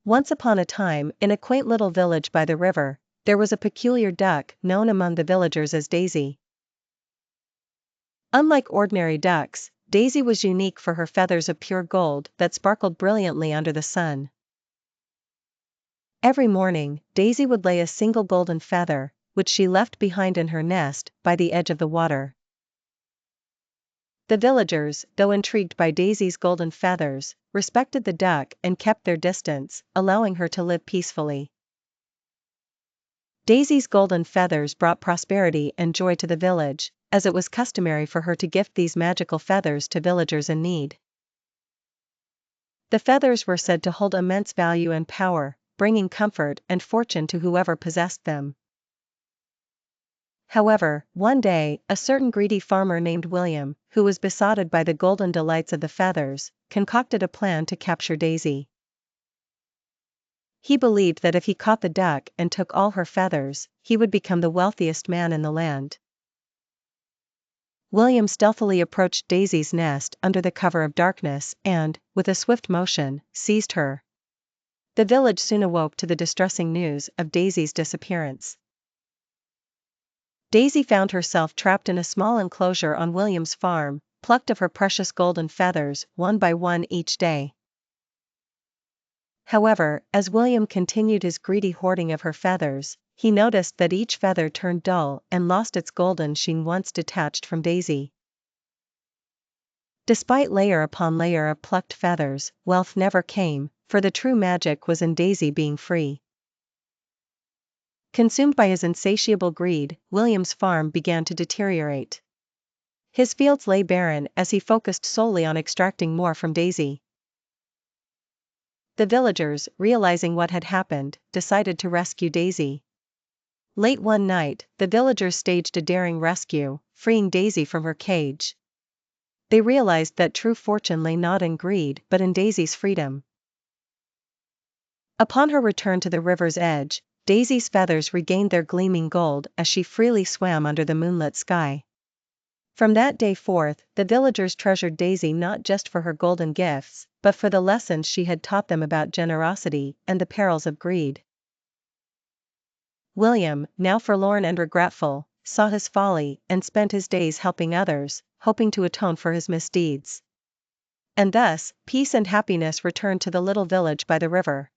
Once upon a time, in a quaint little village by the river, there was a peculiar duck known among the villagers as Daisy. Unlike ordinary ducks, Daisy was unique for her feathers of pure gold that sparkled brilliantly under the sun. Every morning, Daisy would lay a single golden feather, which she left behind in her nest, by the edge of the water. The villagers, though intrigued by Daisy's golden feathers, respected the duck and kept their distance, allowing her to live peacefully. Daisy's golden feathers brought prosperity and joy to the village, as it was customary for her to gift these magical feathers to villagers in need. The feathers were said to hold immense value and power, bringing comfort and fortune to whoever possessed them. However, one day, a certain greedy farmer named William, who was besotted by the golden delights of the feathers, concocted a plan to capture Daisy. He believed that if he caught the duck and took all her feathers, he would become the wealthiest man in the land. William stealthily approached Daisy's nest under the cover of darkness and, with a swift motion, seized her. The village soon awoke to the distressing news of Daisy's disappearance. Daisy found herself trapped in a small enclosure on William's farm, plucked of her precious golden feathers one by one each day. However, as William continued his greedy hoarding of her feathers, he noticed that each feather turned dull and lost its golden sheen once detached from Daisy. Despite layer upon layer of plucked feathers, wealth never came, for the true magic was in Daisy being free. Consumed by his insatiable greed, William's farm began to deteriorate. His fields lay barren as he focused solely on extracting more from Daisy. The villagers, realizing what had happened, decided to rescue Daisy. Late one night, the villagers staged a daring rescue, freeing Daisy from her cage. They realized that true fortune lay not in greed but in Daisy's freedom. Upon her return to the river's edge, Daisy's feathers regained their gleaming gold as she freely swam under the moonlit sky. From that day forth, the villagers treasured Daisy not just for her golden gifts, but for the lessons she had taught them about generosity and the perils of greed. William, now forlorn and regretful, saw his folly and spent his days helping others, hoping to atone for his misdeeds. And thus, peace and happiness returned to the little village by the river.